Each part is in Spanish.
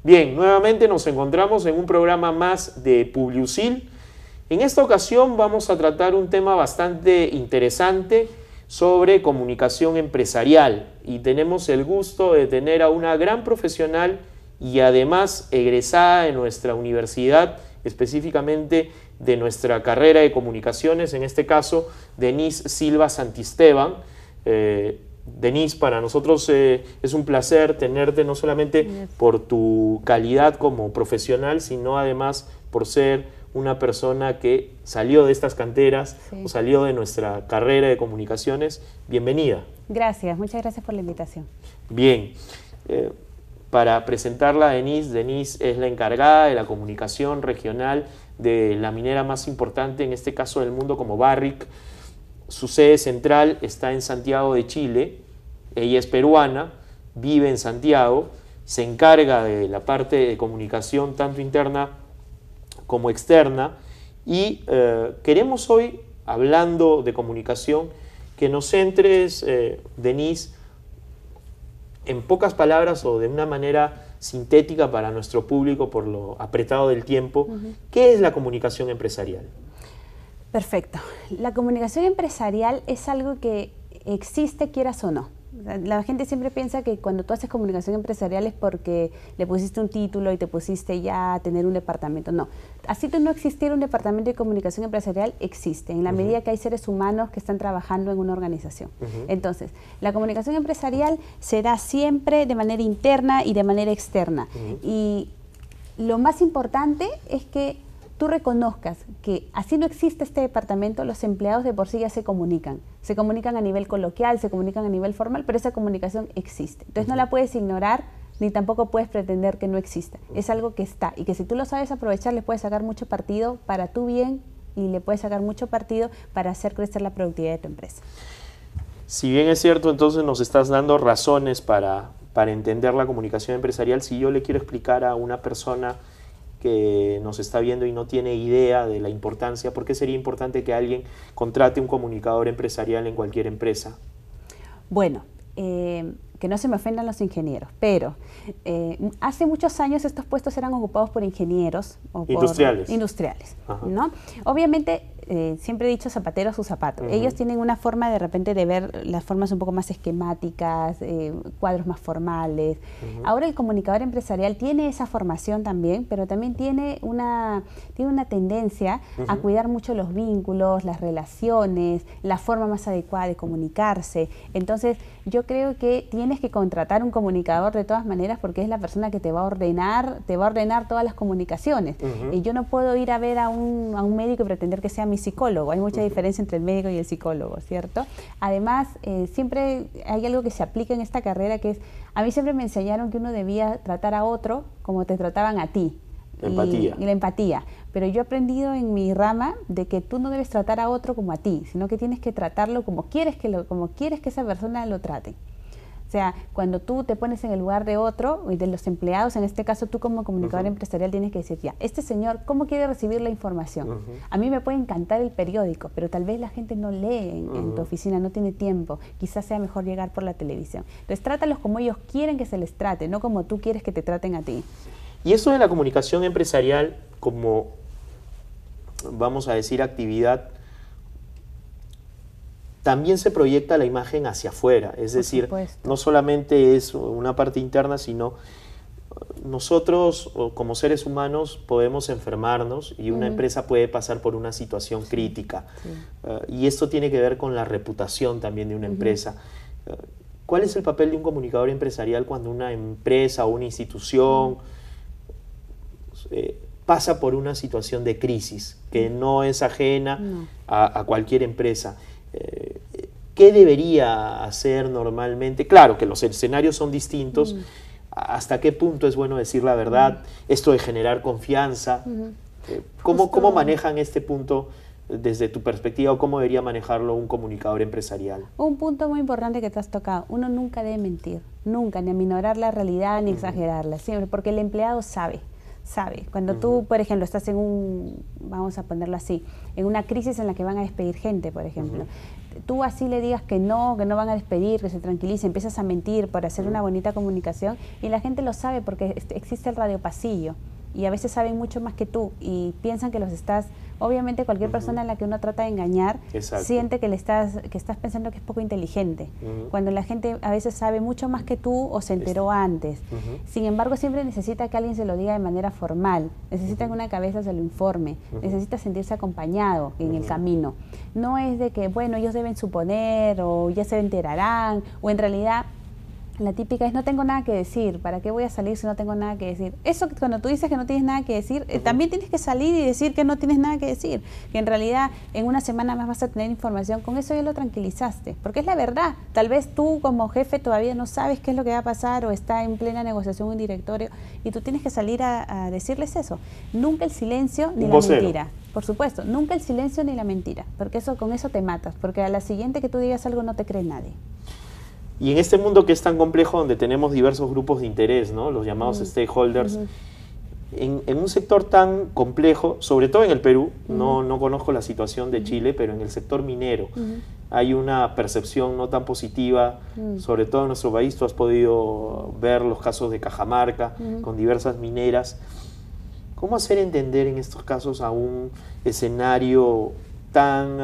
Bien, nuevamente nos encontramos en un programa más de Publiusil. En esta ocasión vamos a tratar un tema bastante interesante sobre comunicación empresarial y tenemos el gusto de tener a una gran profesional y además egresada de nuestra universidad, específicamente de nuestra carrera de comunicaciones, en este caso Denise Silva Santisteban. Denise, para nosotros es un placer tenerte no solamente por tu calidad como profesional, sino además por ser una persona que salió de estas canteras o salió de nuestra carrera de comunicaciones. Bienvenida. Gracias, muchas gracias por la invitación. Bien, para presentarla a Denise, Denise es la encargada de la comunicación regional de la minera más importante, en este caso del mundo, como Barrick. Su sede central está en Santiago de Chile. Ella es peruana, vive en Santiago, se encarga de la parte de comunicación tanto interna como externa y queremos hoy, hablando de comunicación, que nos centres, Denise, en pocas palabras o de una manera sintética para nuestro público por lo apretado del tiempo, ¿qué es la comunicación empresarial? Perfecto. La comunicación empresarial es algo que existe quieras o no. La gente siempre piensa que cuando tú haces comunicación empresarial es porque le pusiste un título y te pusiste ya a tener un departamento. No, así no existiera un departamento de comunicación empresarial, existe, en la medida que hay seres humanos que están trabajando en una organización. Entonces, la comunicación empresarial se da siempre de manera interna y de manera externa. Y lo más importante es que tú reconozcas que así no existe este departamento, los empleados de por sí ya se comunican a nivel coloquial, se comunican a nivel formal, pero esa comunicación existe. Entonces no la puedes ignorar, ni tampoco puedes pretender que no exista. Es algo que está y que si tú lo sabes aprovechar, le puedes sacar mucho partido para tu bien y le puedes sacar mucho partido para hacer crecer la productividad de tu empresa. Si bien es cierto, entonces nos estás dando razones para entender la comunicación empresarial. Si yo le quiero explicar a una persona que nos está viendo y no tiene idea de la importancia, ¿por qué sería importante que alguien contrate un comunicador empresarial en cualquier empresa? Bueno, que no se me ofendan los ingenieros, pero hace muchos años estos puestos eran ocupados por ingenieros o industriales. Por industriales, ¿no? Obviamente, siempre he dicho zapatero a su zapato. Ellos tienen una forma de repente de ver las formas un poco más esquemáticas, cuadros más formales. Ahora el comunicador empresarial tiene esa formación también, pero también tiene una tendencia a cuidar mucho los vínculos, las relaciones, la forma más adecuada de comunicarse. Entonces, yo creo que tienes que contratar un comunicador de todas maneras porque es la persona que te va a ordenar todas las comunicaciones. Y yo no puedo ir a ver a un médico y pretender que sea mi psicólogo. Hay mucha diferencia entre el médico y el psicólogo, ¿cierto? Además, siempre hay algo que se aplica en esta carrera que es, a mí siempre me enseñaron que uno debía tratar a otro como te trataban a ti. Empatía. Y la empatía. Pero yo he aprendido en mi rama de que tú no debes tratar a otro como a ti, sino que tienes que tratarlo como quieres que esa persona lo trate. O sea, cuando tú te pones en el lugar de otro, de los empleados, en este caso tú como comunicador empresarial tienes que decir, ya, este señor, ¿cómo quiere recibir la información? A mí me puede encantar el periódico, pero tal vez la gente no lee en tu oficina, no tiene tiempo, quizás sea mejor llegar por la televisión. Entonces trátalos como ellos quieren que se les trate, no como tú quieres que te traten a ti. Y eso de la comunicación empresarial, como vamos a decir actividad, también se proyecta la imagen hacia afuera, es decir, no solamente es una parte interna, sino nosotros como seres humanos podemos enfermarnos y una empresa puede pasar por una situación crítica. Y esto tiene que ver con la reputación también de una empresa. ¿Cuál es el papel de un comunicador empresarial cuando una empresa o una institución pasa por una situación de crisis que no es ajena a cualquier empresa? ¿Qué debería hacer normalmente? Claro que los escenarios son distintos. ¿Hasta qué punto es bueno decir la verdad? Esto de generar confianza. ¿Cómo manejan este punto desde tu perspectiva o cómo debería manejarlo un comunicador empresarial? Un punto muy importante que te has tocado. Uno nunca debe mentir. Nunca, ni aminorar la realidad ni exagerarla. Siempre, porque el empleado sabe sabe. Cuando tú, por ejemplo, estás en vamos a ponerlo así, en una crisis en la que van a despedir gente, por ejemplo, tú así le digas que no van a despedir, que se tranquilice, empiezas a mentir para hacer una bonita comunicación y la gente lo sabe porque existe el radio pasillo y a veces saben mucho más que tú y piensan que los estás, obviamente cualquier persona a la que uno trata de engañar siente que estás pensando que es poco inteligente, cuando la gente a veces sabe mucho más que tú o se enteró antes. Sin embargo, siempre necesita que alguien se lo diga de manera formal, necesita que una cabeza se lo informe, necesita sentirse acompañado en el camino. No es de que, bueno, ellos deben suponer o ya se enterarán, o en realidad la típica es no tengo nada que decir, ¿para qué voy a salir si no tengo nada que decir? Eso cuando tú dices que no tienes nada que decir, también tienes que salir y decir que no tienes nada que decir, que en realidad en una semana más vas a tener información, con eso ya lo tranquilizaste, porque es la verdad. Tal vez tú como jefe todavía no sabes qué es lo que va a pasar o está en plena negociación un directorio y tú tienes que salir a decirles eso. Nunca el silencio ni la mentira. Por supuesto, nunca el silencio ni la mentira, porque con eso te matas, porque a la siguiente que tú digas algo no te cree nadie. Y en este mundo que es tan complejo, donde tenemos diversos grupos de interés, ¿no? Los llamados stakeholders, en un sector tan complejo, sobre todo en el Perú, no conozco la situación de Chile, pero en el sector minero hay una percepción no tan positiva, sobre todo en nuestro país. Tú has podido ver los casos de Cajamarca, con diversas mineras. ¿Cómo hacer entender en estos casos a un escenario tan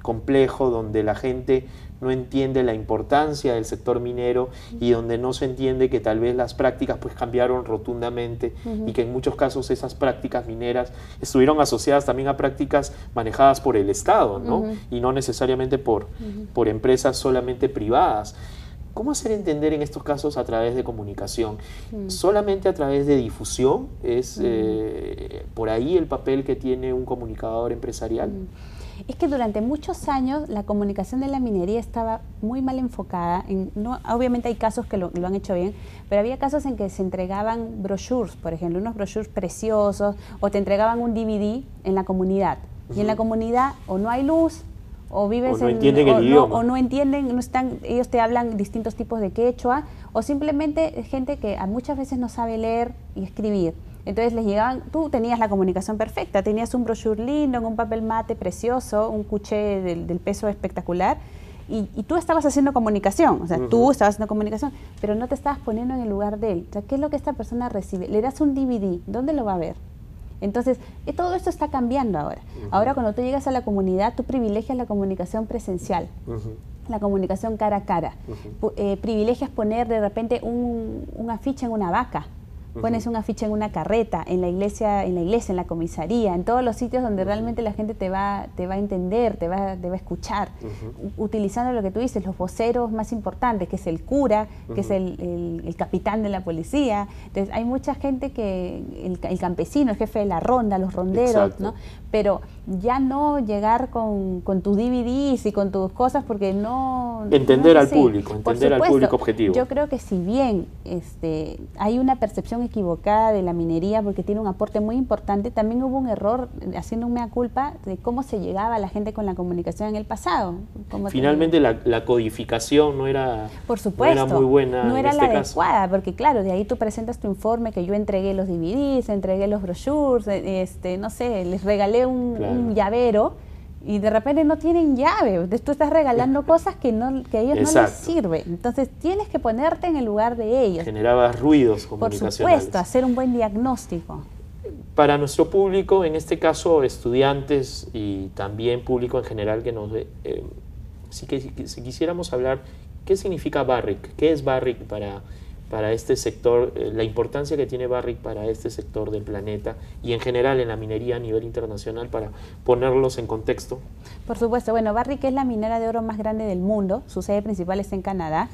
complejo donde la gente no entiende la importancia del sector minero y donde no se entiende que tal vez las prácticas pues cambiaron rotundamente y que en muchos casos esas prácticas mineras estuvieron asociadas también a prácticas manejadas por el Estado, ¿no? Y no necesariamente por empresas solamente privadas? ¿Cómo hacer entender en estos casos a través de comunicación? ¿Solamente a través de difusión? ¿Es por ahí el papel que tiene un comunicador empresarial? Es que durante muchos años la comunicación de la minería estaba muy mal enfocada. Obviamente hay casos que lo han hecho bien, pero había casos en que se entregaban brochures, por ejemplo, unos brochures preciosos, o te entregaban un DVD en la comunidad. Y en la comunidad o no hay luz, o vives o no entienden el idioma. O no entienden, ellos te hablan distintos tipos de quechua, o simplemente gente que muchas veces no sabe leer y escribir. Entonces les llegaban, tú tenías la comunicación perfecta, tenías un brochure lindo, en un papel mate precioso, un cuché del peso espectacular, y tú estabas haciendo comunicación, o sea, tú estabas haciendo comunicación, pero no te estabas poniendo en el lugar de él. O sea, ¿qué es lo que esta persona recibe? Le das un DVD, ¿dónde lo va a ver? Entonces, todo esto está cambiando ahora. Ahora cuando tú llegas a la comunidad, tú privilegias la comunicación presencial. La comunicación cara a cara. Privilegias poner de repente un afiche en una vaca. Pones un afiche en una carreta, en la iglesia, en la comisaría, en todos los sitios donde realmente la gente te va a entender, te va a escuchar, utilizando lo que tú dices, los voceros más importantes, que es el cura, que es el capitán de la policía. Entonces hay mucha gente que, el campesino, el jefe de la ronda, los ronderos, ¿no? Pero ya no llegar con tus DVDs y con tus cosas, porque no... Entender al público, entender al público objetivo. Yo creo que si bien hay una percepción equivocada de la minería, porque tiene un aporte muy importante, también hubo un error, haciendo un mea culpa, de cómo se llegaba a la gente con la comunicación en el pasado. Finalmente la codificación no era, por supuesto, no era muy buena, no era en la este adecuada, caso. porque claro, de ahí tú presentas tu informe que yo entregué los DVDs, entregué los brochures, no sé, les regalé un llavero, y de repente no tienen llave. Tú estás regalando cosas que a ellos no les sirve. Entonces tienes que ponerte en el lugar de ellos. Generabas ruidos comunicacionales. Por supuesto, hacer un buen diagnóstico. Para nuestro público, en este caso estudiantes y también público en general que nos ve, si quisiéramos hablar, ¿qué significa Barrick? ¿Qué es Barrick para este sector, la importancia que tiene Barrick para este sector del planeta y en general en la minería a nivel internacional, para ponerlos en contexto? Por supuesto, bueno, Barrick es la minera de oro más grande del mundo, su sede principal está en Canadá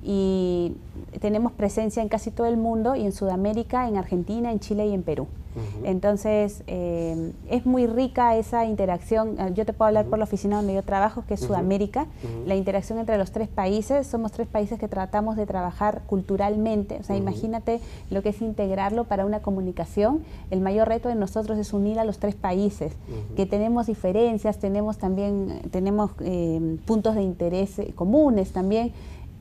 y tenemos presencia en casi todo el mundo y en Sudamérica, en Argentina, en Chile y en Perú. Entonces, es muy rica esa interacción. Yo te puedo hablar por la oficina donde yo trabajo, que es Sudamérica. La interacción entre los tres países, somos tres países que tratamos de trabajar culturalmente. O sea, imagínate lo que es integrarlo para una comunicación. El mayor reto de nosotros es unir a los tres países, que tenemos diferencias, tenemos puntos de interés comunes también,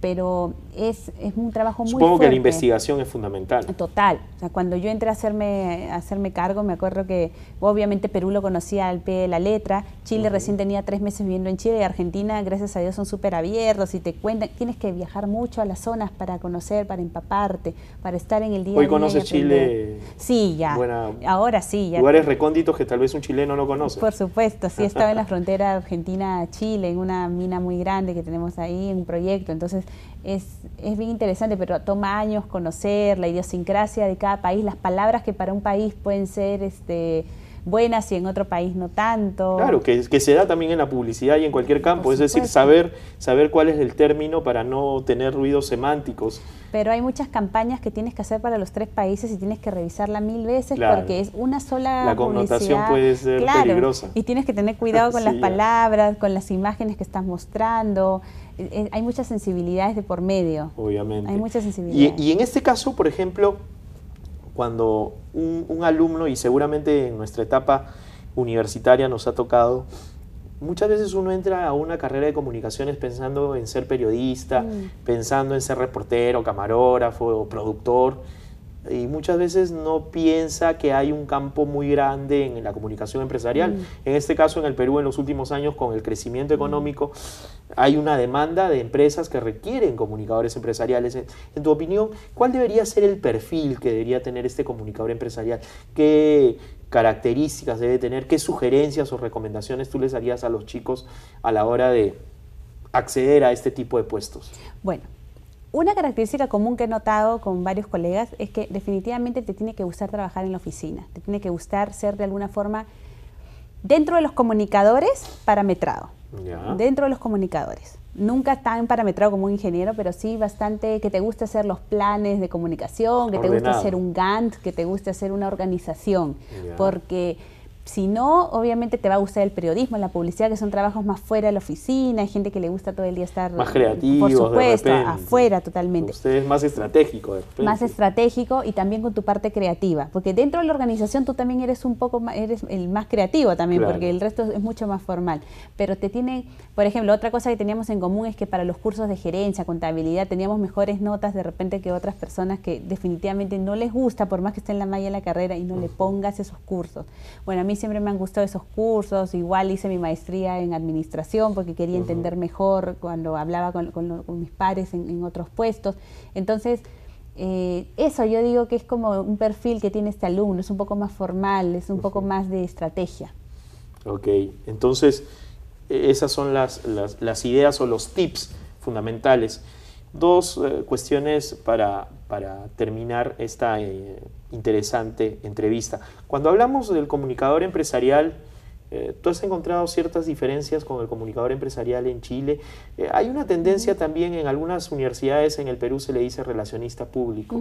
pero es un trabajo muy fuerte. Supongo que la investigación es fundamental. Total. O sea, cuando yo entré a hacerme cargo, me acuerdo que obviamente Perú lo conocía al pie de la letra, Chile recién tenía 3 meses viviendo en Chile, y Argentina, gracias a Dios, son súper abiertos y te cuentan, tienes que viajar mucho a las zonas para conocer, para empaparte, para estar en el día a día. ¿Hoy conoces Chile? Sí, ya. Ahora sí. Ya. Lugares recónditos que tal vez un chileno no conoce. Por supuesto, sí, estaba en la frontera Argentina-Chile, en una mina muy grande que tenemos ahí, en un proyecto, entonces es bien interesante, pero toma años conocer la idiosincrasia de cada país, las palabras que para un país pueden ser buenas y en otro país no tanto. Claro, que se da también en la publicidad y en cualquier campo, es decir, saber cuál es el término para no tener ruidos semánticos. Pero hay muchas campañas que tienes que hacer para los 3 países y tienes que revisarla 1000 veces, claro, porque es una sola la connotación puede ser peligrosa. Y tienes que tener cuidado con las palabras, con las imágenes que estás mostrando. Hay muchas sensibilidades de por medio. Obviamente. Hay muchas sensibilidades. Y en este caso, por ejemplo, cuando un alumno, y seguramente en nuestra etapa universitaria nos ha tocado, muchas veces uno entra a una carrera de comunicaciones pensando en ser periodista, pensando en ser reportero, camarógrafo o productor, y muchas veces no piensa que hay un campo muy grande en la comunicación empresarial. En este caso, en el Perú, en los últimos años, con el crecimiento económico, hay una demanda de empresas que requieren comunicadores empresariales. En tu opinión, ¿cuál debería ser el perfil que debería tener este comunicador empresarial? ¿Qué características debe tener? ¿Qué sugerencias o recomendaciones tú les harías a los chicos a la hora de acceder a este tipo de puestos? Bueno, una característica común que he notado con varios colegas es que definitivamente te tiene que gustar trabajar en la oficina, te tiene que gustar ser de alguna forma dentro de los comunicadores parametrado, dentro de los comunicadores. Nunca tan parametrado como un ingeniero, pero sí bastante que te guste hacer los planes de comunicación, que te guste hacer un Gantt, que te guste hacer una organización, porque si no, obviamente te va a gustar el periodismo, la publicidad, que son trabajos más fuera de la oficina, hay gente que le gusta todo el día estar más creativos, por supuesto, afuera totalmente. Usted es más estratégico de repente. Más estratégico y también con tu parte creativa, porque dentro de la organización tú también eres un poco más, eres el más creativo también, claro, porque el resto es mucho más formal. Pero te tienen, por ejemplo, otra cosa que teníamos en común es que para los cursos de gerencia, contabilidad, teníamos mejores notas de repente que otras personas que definitivamente no les gusta, por más que esté en la malla de la carrera y no le pongas esos cursos. Bueno, a mí siempre me han gustado esos cursos, igual hice mi maestría en administración porque quería entender mejor cuando hablaba con mis pares en otros puestos. Entonces, eso yo digo que es como un perfil que tiene este alumno, es un poco más formal, es un poco más de estrategia. Ok, entonces esas son las ideas o los tips fundamentales. Dos cuestiones para terminar esta interesante entrevista. Cuando hablamos del comunicador empresarial, ¿tú has encontrado ciertas diferencias con el comunicador empresarial en Chile? Hay una tendencia también en algunas universidades en el Perú se le dice relacionista público,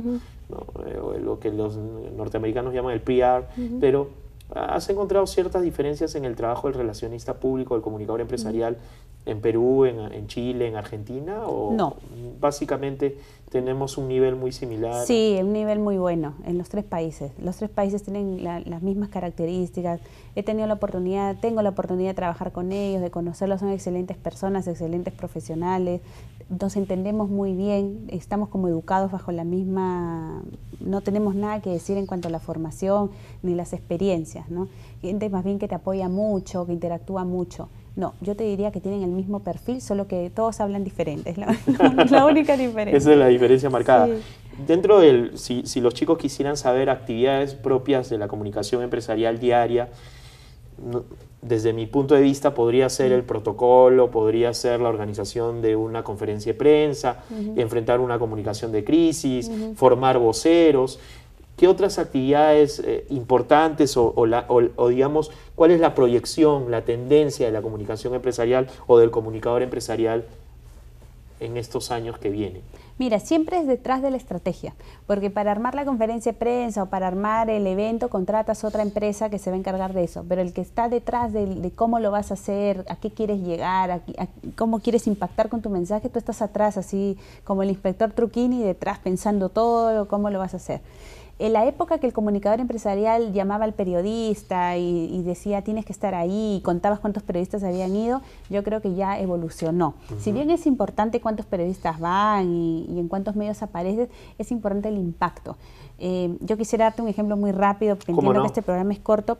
¿no? Lo que los norteamericanos llaman el PR, pero ¿has encontrado ciertas diferencias en el trabajo del relacionista público, del comunicador empresarial en Perú, en Chile, en Argentina? ¿O no, básicamente tenemos un nivel muy similar? Sí, un nivel muy bueno en los 3 países. Los 3 países tienen las mismas características. Tengo la oportunidad de trabajar con ellos, de conocerlos, son excelentes personas, excelentes profesionales. Nos entendemos muy bien, estamos como educados bajo la misma, no tenemos nada que decir en cuanto a la formación ni las experiencias, ¿no? Gente más bien que te apoya mucho, que interactúa mucho. No, yo te diría que tienen el mismo perfil, solo que todos hablan diferente, es la única diferencia. Esa es la diferencia marcada. Sí. Dentro del, si los chicos quisieran saber actividades propias de la comunicación empresarial diaria, desde mi punto de vista podría ser el protocolo, podría ser la organización de una conferencia de prensa, enfrentar una comunicación de crisis, formar voceros. ¿Qué otras actividades importantes o digamos, cuál es la proyección, la tendencia de la comunicación empresarial o del comunicador empresarial en estos años que vienen? Mira, siempre es detrás de la estrategia, porque para armar la conferencia de prensa o para armar el evento contratas otra empresa que se va a encargar de eso, pero el que está detrás de cómo lo vas a hacer, a qué quieres llegar, a cómo quieres impactar con tu mensaje, tú estás atrás, así como el inspector Truquini, detrás pensando todo, cómo lo vas a hacer. En la época que el comunicador empresarial llamaba al periodista y decía tienes que estar ahí y contabas cuántos periodistas habían ido, yo creo que ya evolucionó. Si bien es importante cuántos periodistas van y en cuántos medios apareces, es importante el impacto. Yo quisiera darte un ejemplo muy rápido, porque entiendo que este programa es corto.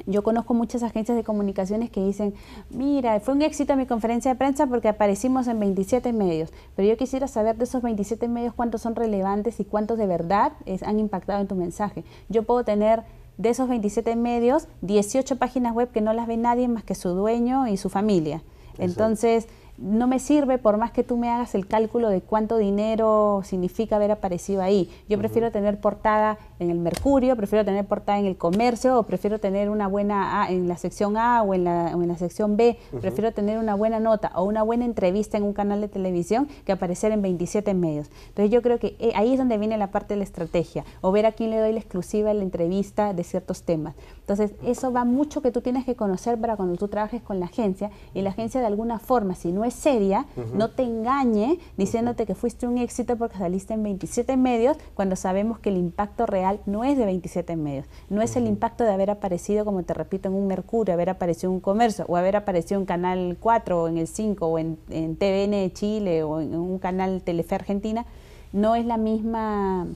Yo conozco muchas agencias de comunicaciones que dicen, mira, fue un éxito mi conferencia de prensa porque aparecimos en 27 medios, pero yo quisiera saber de esos 27 medios cuántos son relevantes y cuántos de verdad han impactado en tu mensaje. Yo puedo tener de esos 27 medios 18 páginas web que no las ve nadie más que su dueño y su familia. Entonces, no me sirve por más que tú me hagas el cálculo de cuánto dinero significa haber aparecido ahí. Yo prefiero tener portada en el Mercurio, prefiero tener portada en el Comercio, o prefiero tener una buena en la sección A o en la sección B, prefiero tener una buena nota o una buena entrevista en un canal de televisión que aparecer en 27 medios. Entonces yo creo que ahí es donde viene la parte de la estrategia, o ver a quién le doy la exclusiva en la entrevista de ciertos temas. Entonces eso va mucho que tú tienes que conocer para cuando tú trabajes con la agencia, y la agencia de alguna forma, si no es seria, no te engañe diciéndote que fuiste un éxito porque saliste en 27 medios, cuando sabemos que el impacto real no es de 27 medios, no es el impacto de haber aparecido, como te repito, en un Mercurio, haber aparecido en un Comercio, o haber aparecido en Canal 4 o en el 5 o en TVN de Chile o en un canal Telefe Argentina. No es la misma.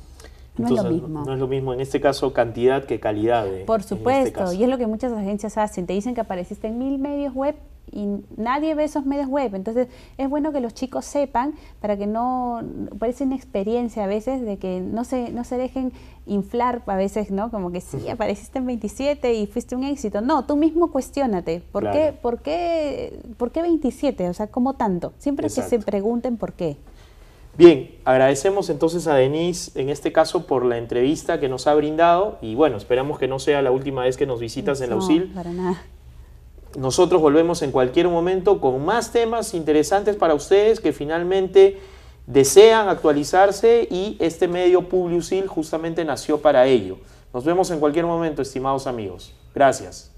Entonces, no es lo mismo. No es lo mismo en este caso cantidad que calidad. Por supuesto, y es lo que muchas agencias hacen. Te dicen que apareciste en 1000 medios web y nadie ve esos medios web. Entonces es bueno que los chicos sepan, para que no, parece una experiencia a veces de que no se dejen inflar a veces, ¿no? Como que sí, apareciste en 27 y fuiste un éxito. No, tú mismo cuestiónate. ¿Por qué 27? O sea, ¿cómo tanto? Siempre que se pregunten por qué. Bien, agradecemos entonces a Denise, en este caso, por la entrevista que nos ha brindado, y bueno, esperamos que no sea la última vez que nos visitas en la USIL. No, para nada. Nosotros volvemos en cualquier momento con más temas interesantes para ustedes que finalmente desean actualizarse, y este medio PubliUSIL justamente nació para ello. Nos vemos en cualquier momento, estimados amigos. Gracias.